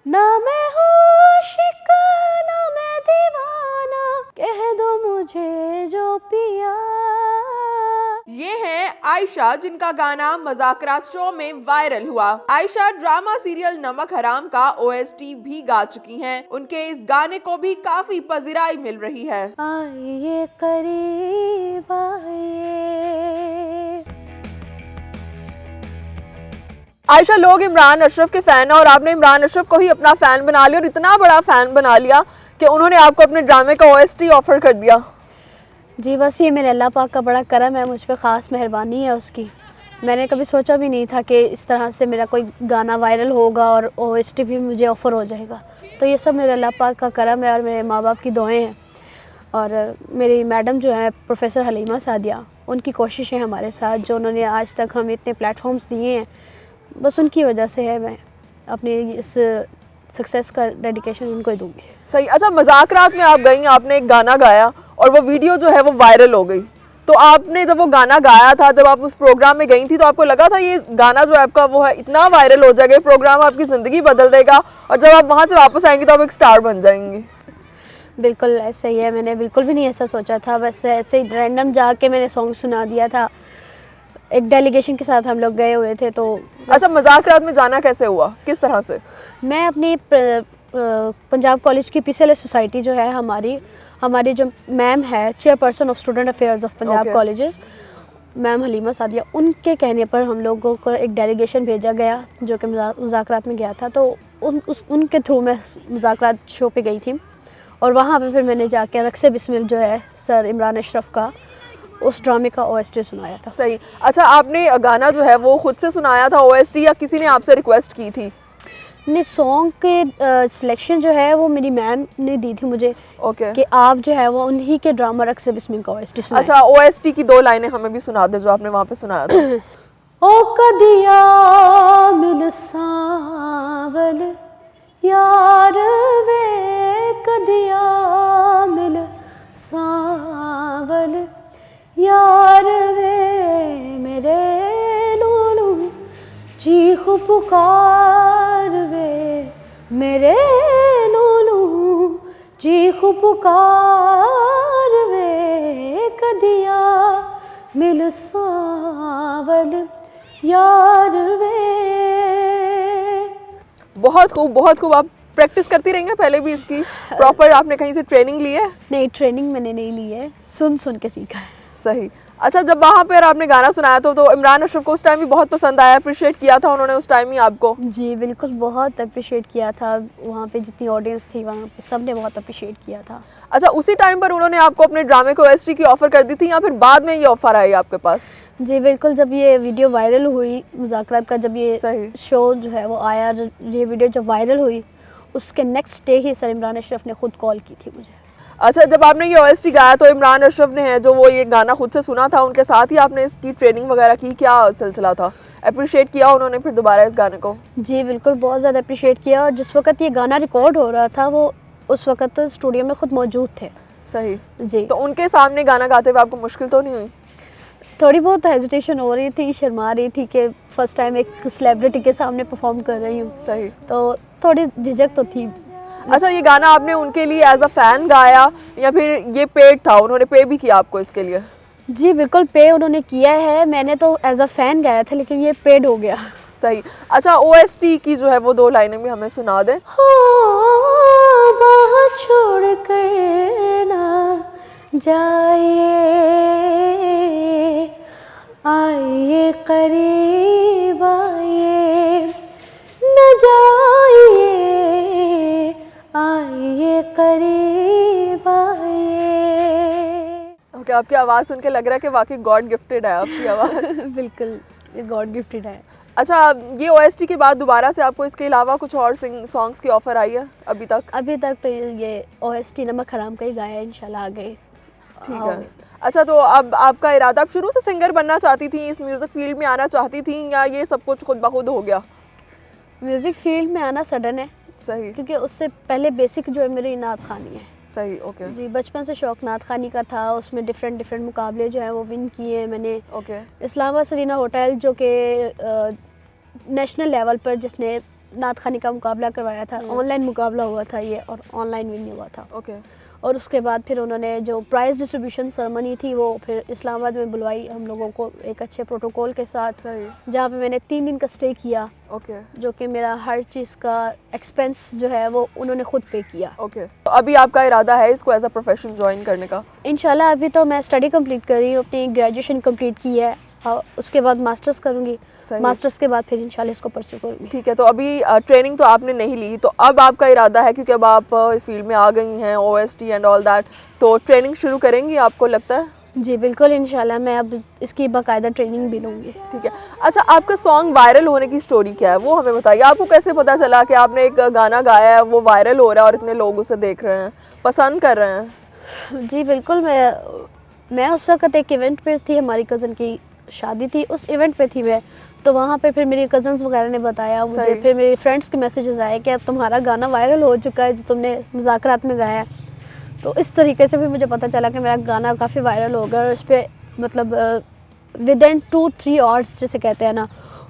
ना मैं आशिक ना मैं दीवाना, कह दो मुझे जो पिया। ये है आयशा, जिनका गाना मज़ाकरात शो में वायरल हुआ। आयशा ड्रामा सीरियल नमक हराम का OST भी गा चुकी हैं। उनके इस गाने को भी काफी पजीराई मिल रही है। आइए करीब आइए। आयशा, लोग इमरान अशरफ के फैन है और आपने इमरान अशरफ को ही अपना फैन बना लिया और इतना बड़ा फैन बना लिया कि उन्होंने आपको अपने ड्रामे का OST ऑफर कर दिया। जी बस ये मेरे अल्लाह पाक का बड़ा करम है, मुझ पर ख़ास मेहरबानी है उसकी। मैंने कभी सोचा भी नहीं था कि इस तरह से मेरा कोई गाना वायरल होगा और OST भी मुझे ऑफ़र हो जाएगा। तो ये सब मेरे अल्लाह पाक का करम है और मेरे माँ बाप की दुआएं हैं। और मेरी मैडम जो है प्रोफेसर हलीमा सादिया, उनकी कोशिशें हमारे साथ, जो उन्होंने आज तक हमें इतने प्लेटफॉर्म्स दिए हैं, बस उनकी वजह से है। मैं अपनी इस सक्सेस का डेडिकेशन उनको ही दूंगी। सही। अच्छा, मज़ाकरात में आप गई, आपने एक गाना गाया और वो वीडियो जो है वो वायरल हो गई। तो आपने जब वो गाना गाया था, जब आप उस प्रोग्राम में गई थी, तो आपको लगा था ये गाना जो है आपका वो है इतना वायरल हो जाएगा, प्रोग्राम आपकी ज़िंदगी बदल देगा और जब आप वहाँ से वापस आएंगी तो आप एक स्टार बन जाएंगी? बिल्कुल ऐसा ही है, मैंने बिल्कुल भी नहीं ऐसा सोचा था। बस ऐसे ही रैंडम जाके मैंने सॉन्ग सुना दिया था। एक डेलीगेशन के साथ हम लोग गए हुए थे। तो अच्छा, मज़ाकरात में जाना कैसे हुआ, किस तरह से? मैं अपनी पंजाब कॉलेज की PCLS सोसाइटी जो है, हमारी जो मैम है, chairperson of student affairs of Punjab colleges, ma'am Halima Sadia, उनके कहने पर हम लोगों को एक डेलीगेशन भेजा गया जो कि मुज़ाकरात में गया था। तो उनके थ्रू मैं मुज़ाकरात शो पे गई थी और वहाँ पे फिर मैंने जाके रक्से बिस्मिल जो है सर इमरान अशरफ का, उस ड्रामे का OST सुनाया था। सही। अच्छा, आपने गाना जो है वो खुद से सुनाया था OST या किसी ने आपसे रिक्वेस्ट की थी? ने सॉन्ग के सिलेक्शन जो है वो मेरी मैम ने दी थी मुझे। कि आप जो है वो उन्हीं के ड्रामा रक्से बिस्मिल का OST सुनाएं। अच्छा, OST की 2 लाइनें हमें भी सुना दे जो आपने वहाँ पे सुनाया था। ओ कदिया मिल सावल यार वे, कदिया मिल सावल यार वे, मेरे लूलू चीख पुकार वे, मेरे लूलू चीख पुकार वे, कदिया मिल सावल यार वे। बहुत खूब, बहुत खूब। आप प्रैक्टिस करती रहेंगे पहले भी इसकी? प्रॉपर आपने कहीं से ट्रेनिंग ली है? नहीं, ट्रेनिंग मैंने नहीं ली है, सुन सुन के सीखा है। सही। अच्छा, जब वहाँ पर आपने गाना सुनाया तो इमरान अशरफ को उस टाइम भी बहुत पसंद आया, अप्रिशिएट किया था उन्होंने उस टाइम ही आपको? जी बिल्कुल, बहुत अप्रिशिएट किया था। वहाँ पे जितनी ऑडियंस थी वहाँ पे सब ने बहुत अप्रिशिएट किया था। अच्छा, उसी टाइम पर उन्होंने आपको अपने ड्रामे को OST की ऑफ़र कर दी थी या फिर बाद में ये ऑफ़र आई आपके पास? जी बिल्कुल, जब ये वीडियो वायरल हुई मुज़ाकरात का, जब ये शो जो है वो आया, ये वीडियो जब वायरल हुई, उसके नेक्स्ट डे ही सर इमरान अशरफ ने खुद कॉल की थी मुझे। अच्छा, जब आपने ये OST गाया तो इमरान अशरफ ने है जो वो ये गाना खुद से सुना था, उनके साथ ही आपने इसकी ट्रेनिंग वगैरह की? क्या सिलसिला था? अप्रिशिएट किया उन्होंने फिर दोबारा इस गाने को? जी बिल्कुल, बहुत ज़्यादा अप्रिशिएट किया। और जिस वक्त ये गाना रिकॉर्ड हो रहा था वो उस वक्त स्टूडियो में खुद मौजूद थे। सही जी। तो उनके सामने गाना गाते हुए आपको मुश्किल तो नहीं हुई? थोड़ी बहुत हेजिटेशन हो रही थी, शर्मा रही थी कि फर्स्ट टाइम एक सेलिब्रिटी के सामने परफॉर्म कर रही हूँ। सही। तो थोड़ी झिझक तो थी। अच्छा, ये गाना आपने उनके लिए एज अ फैन गाया या फिर ये पेड था, उन्होंने पे भी किया आपको इसके लिए? जी बिल्कुल, पे उन्होंने किया है। मैंने तो एज अ फैन गाया था लेकिन ये पेड हो गया। सही। अच्छा, OST की जो है वो 2 लाइनें भी हमें सुना दे। बाह छोड़ कर ना जाइए, आइए करीब आइए, न जाइए, आइए करीब आइए। ओके, आपकी आवाज़ सुन के लग रहा है कि वाकई गॉड गिफ्टेड है आपकी आवाज़। बिल्कुल, ये गॉड गिफ्टेड है। अच्छा, ये OST के बाद दोबारा से आपको इसके अलावा कुछ और सॉन्ग्स की ऑफ़र आई है अभी तक? अभी तक तो ये OST नमक हराम का ही गाया है, इंशाल्लाह आगे। ठीक है। अच्छा, तो अब आपका इरादा, आप शुरू से सिंगर बनना चाहती थी, इस म्यूज़िक फील्ड में आना चाहती थी या ये सब कुछ खुद ब खुद हो गया? म्यूज़िक फील्ड में आना सडन है। सही। क्योंकि उससे पहले बेसिक जो है मेरी नात खानी है। सही। ओके। जी, बचपन से शौक नात खानी का था। उसमें डिफरेंट मुकाबले जो हैं वो विन किए हैं मैंने। ओके। इस्लामाबाद सरीना होटल जो कि नेशनल लेवल पर जिसने नात खानी का मुकाबला करवाया था। ऑनलाइन मुकाबला हुआ था ये, और ऑनलाइन विन हुआ था। ओके। और उसके बाद फिर उन्होंने जो प्राइज़ डिस्ट्रीब्यूशन सेरेमनी थी वो फिर इस्लामाबाद में बुलवाई हम लोगों को एक अच्छे प्रोटोकॉल के साथ, सही। जहाँ पे मैंने 3 दिन का स्टे किया। ओके। जो कि मेरा हर चीज़ का एक्सपेंस जो है वो उन्होंने खुद पे किया। ओके। तो अभी आपका इरादा है इसको एज अ प्रोफेशन ज्वाइन करने का? इंशाल्लाह अभी तो मैं स्टडी कंप्लीट कर रही हूँ, अपनी ग्रेजुएशन कंप्लीट की है, और उसके बाद मास्टर्स करूँगी। सही। मास्टर्स के बाद फिर इंशाल्लाह इसको परस्यू करूँगी। ठीक है, तो अभी ट्रेनिंग तो आपने नहीं ली, तो अब आपका इरादा है, क्योंकि अब आप इस फील्ड में आ गई हैं, OST एंड ऑल दैट, तो ट्रेनिंग शुरू करेंगी आपको लगता है? जी बिल्कुल, इंशाल्लाह मैं अब इसकी बाकायदा ट्रेनिंग भी लूँगी। ठीक है। अच्छा, आपका सॉन्ग वायरल होने की स्टोरी क्या है, वो हमें बताइए। आपको कैसे पता चला कि आपने एक गाना गाया है, वो वायरल हो रहा है और इतने लोग उसे देख रहे हैं, पसंद कर रहे हैं? जी बिल्कुल, मैं उस वक्त एक इवेंट पे थी, हमारी कज़न की शादी थी, उस इवेंट पे थी मैं। तो वहाँ पे फिर मेरी कज़न्स वगैरह ने बताया मुझे, सही। फिर मेरे फ्रेंड्स के मैसेजेस आए कि अब तुम्हारा गाना वायरल हो चुका है जो तुमने मुज़ाकरात में गाया है। तो इस तरीके से फिर मुझे पता चला कि मेरा गाना काफ़ी वायरल हो गया, और उस पर मतलब विद इन 2-3 आवर्स जिसे कहते हैं ना,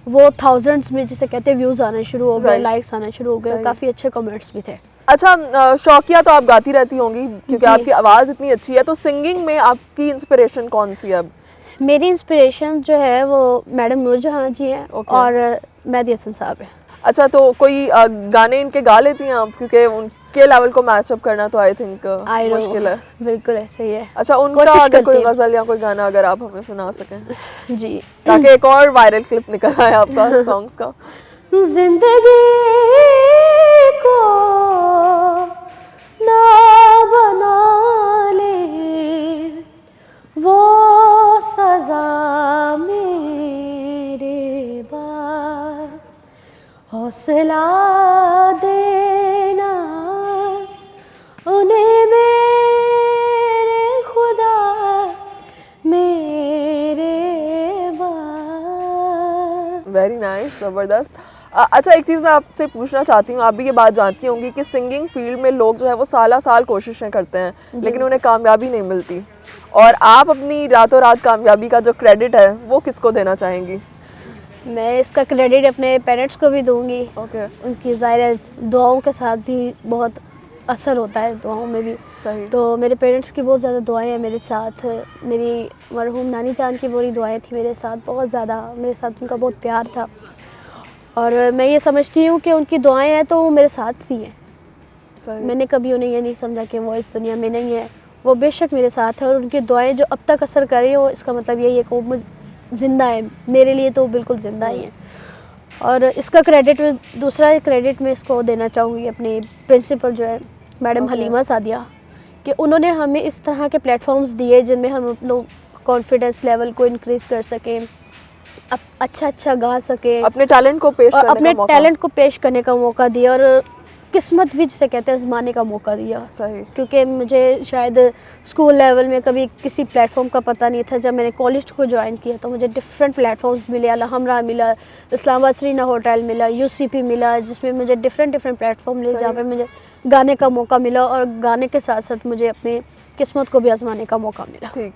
वो थाउजेंड्स में जिसे कहते हैं व्यूज़ आने शुरू हो गए, Right. लाइक्स आने शुरू हो गए, सही। काफ़ी अच्छे कमेंट्स भी थे। अच्छा, शौकिया तो आप गाती रहती होंगी क्योंकि जी। आपकी आवाज़ इतनी अच्छी है, तो सिंगिंग में आपकी इंस्पिरेशन कौन सी है अब? मेरी इंस्पिरेशन जो है वो मैडम नूरजहां जी हैं, Okay. और मेहदी हसन साहब हैं। अच्छा, तो कोई गाने इनके गा लेती हैं आप, क्योंकि उनके लेवल को मैच अप करना तो आई थिंक आई नो, मुश्किल है। बिल्कुल ऐसे ही है। अच्छा, उनका कोशिश अगर कोई करती हूँ। गज़ल या कोई गाना अगर आप हमें सुना सकें, जी, ताकि एक और वायरल क्लिप निकल आए आपका सॉन्ग्स का। जिंदगी को ना बना ले वो सजा मेरे बाद, हौसला देना उन्हें मेरे खुदा मेरे बाद। वेरी नाइस, ज़बरदस्त। अच्छा, एक चीज़ मैं आपसे पूछना चाहती हूँ, आप भी ये बात जानती होंगी कि सिंगिंग फील्ड में लोग जो है वो साल कोशिशें करते हैं लेकिन उन्हें कामयाबी नहीं मिलती, और आप अपनी रातों रात कामयाबी का जो क्रेडिट है वो किसको देना चाहेंगी? मैं इसका क्रेडिट अपने पेरेंट्स को भी दूंगी। ओके। उनकी ज़ाहिर है दुआओं के साथ भी बहुत असर होता है, दुआओं में भी। सही। तो मेरे पेरेंट्स की बहुत ज़्यादा दुआएं हैं मेरे साथ, मेरी मरहूम नानी जान की बुरी दुआएं थी मेरे साथ, बहुत ज़्यादा मेरे साथ उनका बहुत प्यार था, और मैं ये समझती हूँ कि उनकी दुआएं हैं तो वो मेरे साथ ही हैं। सही। मैंने कभी उन्हें ये नहीं समझा कि वो इस दुनिया में नहीं है, वो बेशक मेरे साथ है, और उनकी दुआएं जो अब तक असर कर रही है वो इसका मतलब यही है कि वो ज़िंदा है, मेरे लिए तो वो बिल्कुल ज़िंदा ही है। और इसका क्रेडिट, दूसरा क्रेडिट मैं इसको देना चाहूँगी अपनी प्रिंसिपल जो है मैडम Okay. हलीमा सादिया, कि उन्होंने हमें इस तरह के प्लेटफॉर्म्स दिए जिनमें हम लोग कॉन्फिडेंस लेवल को इंक्रीज़ कर सकें, अच्छा गा सकें, अपने टैलेंट को पेश और करने अपने का मौका। टैलेंट को पेश करने का मौका दिया, और किस्मत भी जिसे कहते हैं आजमाने का मौका दिया। सही। क्योंकि मुझे शायद स्कूल लेवल में कभी किसी प्लेटफॉर्म का पता नहीं था, जब मैंने कॉलेज को ज्वाइन किया तो मुझे डिफरेंट प्लेटफॉर्म्स मिले, अलहमरा मिला, इस्लामाबाद सरीना होटल मिला, UCP मिला, जिसमें मुझे डिफरेंट प्लेटफॉर्म मिले जहाँ पे मुझे गाने का मौका मिला, और गाने के साथ साथ मुझे अपनी किस्मत को भी आजमाने का मौका मिला। ठीक।